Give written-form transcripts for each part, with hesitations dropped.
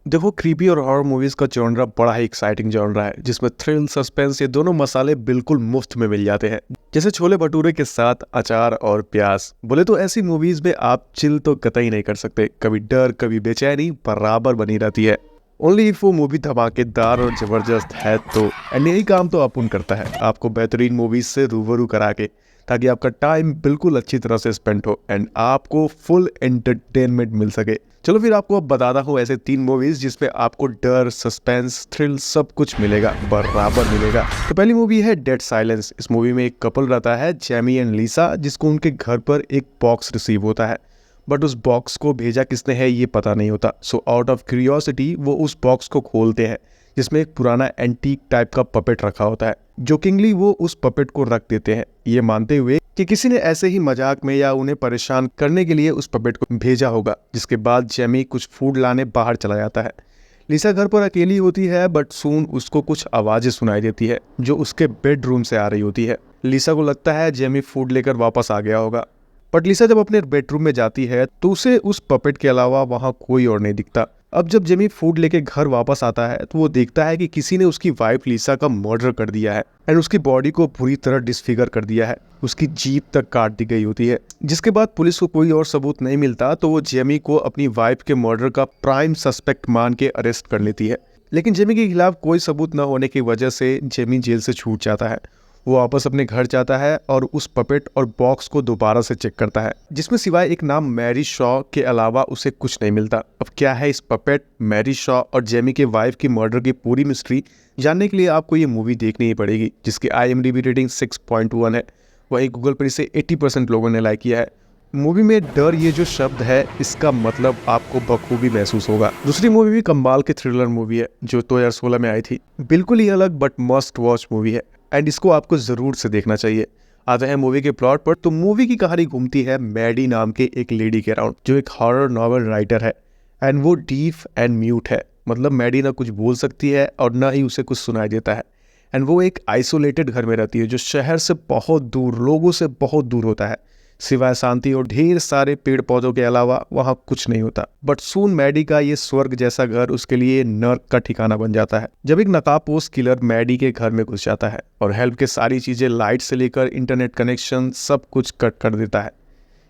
देखो, क्रीपी और horror movies का जॉनरा बड़ा ही एक्साइटिंग जॉनरा है जिसमें थ्रिल सस्पेंस ये दोनों मसाले बिल्कुल मुफ्त में मिल जाते हैं। जैसे छोले भटूरे के साथ अचार और प्याज। बोले तो ऐसी मूवीज में आप चिल तो कतई नहीं कर सकते। कभी डर कभी बेचैनी बराबर बनी रहती है। ओनली इफ वो मूवी धमाकेदार और जबरदस्त है तो। एंड यही काम तो अपुन करता है, आपको बेहतरीन मूवीज से रूबरू करा के, ताकि आपका टाइम बिल्कुल अच्छी तरह से स्पेंड हो एंड आपको फुल एंटरटेनमेंट मिल सके। चलो फिर आपको अब बताता हूँ ऐसे 3 मूवीज जिसपे आपको डर, सस्पेंस, थ्रिल सब कुछ मिलेगा, बराबर मिलेगा। तो पहली मूवी है डेड साइलेंस। इस मूवी में एक कपल रहता है, जेमी एंड लिसा, जिसको उनके घर पर एक बॉक्स रिसीव होता है। बट उस बॉक्स को भेजा किसने है ये पता नहीं होता। सो आउट ऑफ क्यूरियोसिटी वो उस बॉक्स को खोलते हैं, जिसमें एक पुराना एंटीक टाइप का पपेट रखा होता है। जोकिंगली वो उस पपेट को रख देते हैं, ये मानते हुए कि किसी ने ऐसे ही मजाक में या उन्हें परेशान करने के लिए उस पपेट को भेजा होगा। जिसके बाद जेमी कुछ फूड लाने बाहर चला जाता है। लिसा घर पर अकेली होती है, बट सून उसको कुछ आवाजें सुनाई देती है जो उसके बेडरूम से आ रही होती है। लिसा को लगता है जेमी फूड लेकर वापस आ गया होगा। बट लिसा जब अपने बेडरूम में जाती है तो उसे उस पपेट के अलावा वहां कोई और नहीं दिखता। अब जब जेमी फूड लेके घर वापस आता है तो वो देखता है कि किसी ने उसकी वाइफ लिसा का मर्डर कर दिया है एंड उसकी बॉडी को बुरी तरह डिसफिगर कर दिया है। उसकी जीभ तक काट दी गई होती है। जिसके बाद पुलिस को कोई और सबूत नहीं मिलता तो वो जेमी को अपनी वाइफ के मर्डर का प्राइम सस्पेक्ट मान के अरेस्ट कर लेती है। लेकिन जेमी के खिलाफ कोई सबूत न होने की वजह से जेमी जेल से छूट जाता है। वो वापस अपने घर जाता है और उस पपेट और बॉक्स को दोबारा से चेक करता है, जिसमें सिवाय एक नाम मैरी शॉ के अलावा उसे कुछ नहीं मिलता। अब क्या है इस पपेट, मैरी शॉ और जेमी के वाइफ की मर्डर की पूरी मिस्ट्री जानने के लिए आपको ये मूवी देखनी ही पड़ेगी, जिसकी IMDb रेटिंग 6.1 है। वहीं गूगल पर इसे 80% लोगों ने लाइक किया है। मूवी में डर ये जो शब्द है इसका मतलब आपको बखूबी महसूस होगा। दूसरी मूवी भी कमाल की थ्रिलर मूवी है जो 2016 में आई थी। बिल्कुल ही अलग बट मस्ट वॉच मूवी है एंड इसको आपको जरूर से देखना चाहिए। आते हैं मूवी के प्लॉट पर। तो मूवी की कहानी घूमती है मैडी नाम के एक लेडी के अराउंड, जो एक हॉरर नॉवल राइटर है एंड वो डीफ एंड म्यूट है। मतलब मैडी ना कुछ बोल सकती है और ना ही उसे कुछ सुनाई देता है। एंड वो एक आइसोलेटेड घर में रहती है जो शहर से बहुत दूर, लोगों से बहुत दूर होता है। सिवाय शांति और ढेर सारे पेड़ पौधों के अलावा वहां कुछ नहीं होता। बट सून मैडी का ये स्वर्ग जैसा घर उसके लिए नर्क का ठिकाना बन जाता है जब एक नकाबपोश किलर मैडी के घर में घुस जाता है और हेल्प के सारी चीजें, लाइट से लेकर इंटरनेट कनेक्शन, सब कुछ कट कर देता है।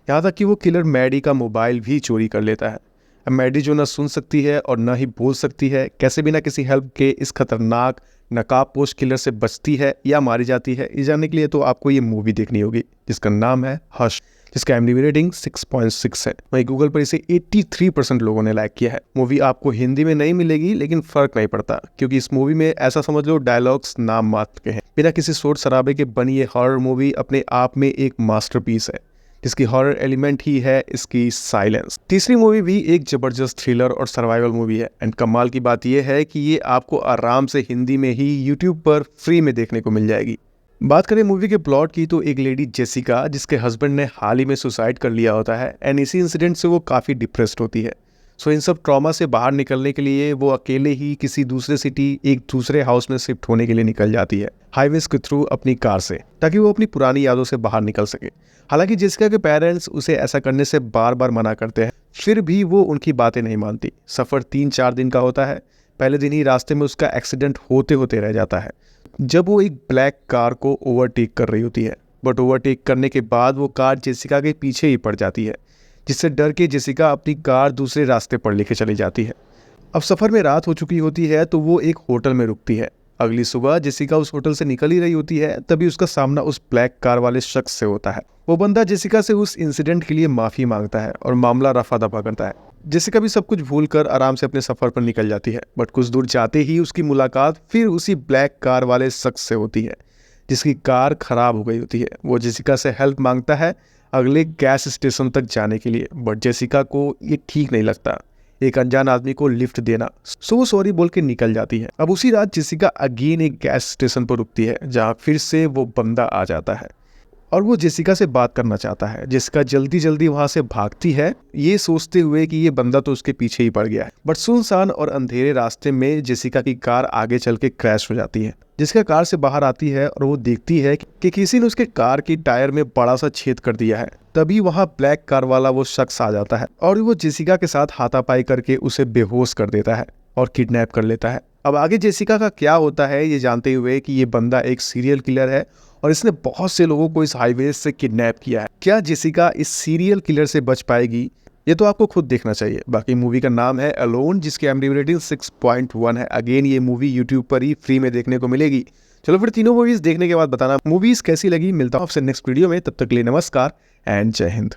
यहाँ तक कि वो किलर मैडी का मोबाइल भी चोरी कर लेता है। अब मैडी जो ना सुन सकती है और ना ही बोल सकती है, कैसे बिना किसी हेल्प के इस खतरनाक नकाबपोश किलर से बचती है या मारी जाती है, ये जानने के लिए तो आपको ये मूवी देखनी होगी, जिसका नाम है हश, जिसका IMDb रेटिंग 6.6 है। वहीं गूगल पर इसे 83% लोगों ने लाइक किया है। मूवी आपको हिंदी में नहीं मिलेगी, लेकिन फर्क नहीं पड़ता क्योंकि इस मूवी में ऐसा समझ लो डायलॉग्स नाम मात्र के हैं। बिना किसी शोर शराबे के बनी ये हॉरर मूवी अपने आप में एक मास्टरपीस है, जिसकी हॉरर एलिमेंट ही है इसकी साइलेंस। तीसरी मूवी भी एक जबरदस्त थ्रिलर और सर्वाइवल मूवी है एंड कमाल की बात यह है कि ये आपको आराम से हिंदी में ही YouTube पर फ्री में देखने को मिल जाएगी। बात करें मूवी के प्लॉट की तो एक लेडी जेसिका, जिसके हस्बैंड ने हाल ही में सुसाइड कर लिया होता है एंड इसी इंसिडेंट से वो काफ़ी डिप्रेस्ड होती है। सो इन सब ट्रॉमा से बाहर निकलने के लिए वो अकेले ही किसी दूसरे सिटी, एक दूसरे हाउस में शिफ्ट होने के लिए निकल जाती है, हाईवेज के थ्रू अपनी कार से, ताकि वो अपनी पुरानी यादों से बाहर निकल सके। हालांकि जेसिका के पेरेंट्स उसे ऐसा करने से बार बार मना करते हैं, फिर भी वो उनकी बातें नहीं मानती। सफ़र 3-4 दिन का होता है। पहले दिन ही रास्ते में उसका एक्सीडेंट होते होते रह जाता है जब वो एक ब्लैक कार को ओवरटेक कर रही होती है। बट ओवरटेक करने के बाद वो कार जेसिका के पीछे ही पड़ जाती है, जिससे डर के जेसिका अपनी कार दूसरे रास्ते पर लेके चली जाती है। अब सफ़र में रात हो चुकी होती है तो वो एक होटल में रुकती है। अगली सुबह जेसिका उस होटल से निकल ही रही होती है, तभी उसका सामना उस ब्लैक कार वाले शख्स से होता है। वो बंदा जेसिका से उस इंसिडेंट के लिए माफ़ी मांगता है और मामला रफा दफा करता है। जेसिका भी सब कुछ भूलकर आराम से अपने सफ़र पर निकल जाती है। बट कुछ दूर जाते ही उसकी मुलाकात फिर उसी ब्लैक कार वाले शख्स से होती है, जिसकी कार खराब हो गई होती है। वो जेसिका से हेल्प मांगता है अगले गैस स्टेशन तक जाने के लिए, बट जेसिका को ये ठीक नहीं लगता एक अनजान आदमी को लिफ्ट देना। सो वो सॉरी बोल के निकल जाती है। अब उसी रात जेसिका अगेन एक गैस स्टेशन पर रुकती है, जहाँ फिर से वो बंदा आ जाता है और वो जेसिका से बात करना चाहता है। जेसिका जल्दी जल्दी वहां से भागती है, ये सोचते हुए कि ये बंदा तो उसके पीछे ही पड़ गया है। बट सुनसान और अंधेरे रास्ते में जेसिका की कार आगे चल के क्रैश हो जाती है। जेसिका कार से बाहर आती है और वो देखती है कि किसी ने उसके कार की टायर में बड़ा सा छेद कर दिया है। तभी वहां ब्लैक कार वाला वो शख्स आ जाता है और वो जेसिका के साथ हाथापाई करके उसे बेहोश कर देता है और किडनैप कर लेता है। अब आगे जेसिका का क्या होता है ये जानते हुए कि ये बंदा एक सीरियल किलर है और इसने बहुत से लोगों को इस हाईवे से किडनैप किया है, क्या जेसिका इस सीरियल किलर से बच पाएगी? ये तो आपको खुद देखना चाहिए। बाकी मूवी का नाम है अलोन, जिसकी IMDb रेटिंग 6.1 है। अगेन ये मूवी यूट्यूब पर ही फ्री में देखने को मिलेगी। चलो फिर तीनों मूवीज देखने के बाद बताना मूवीज कैसी लगी। मिलता हूँ आपसे नेक्स्ट वीडियो में, तब तक के लिए नमस्कार एंड जय हिंद।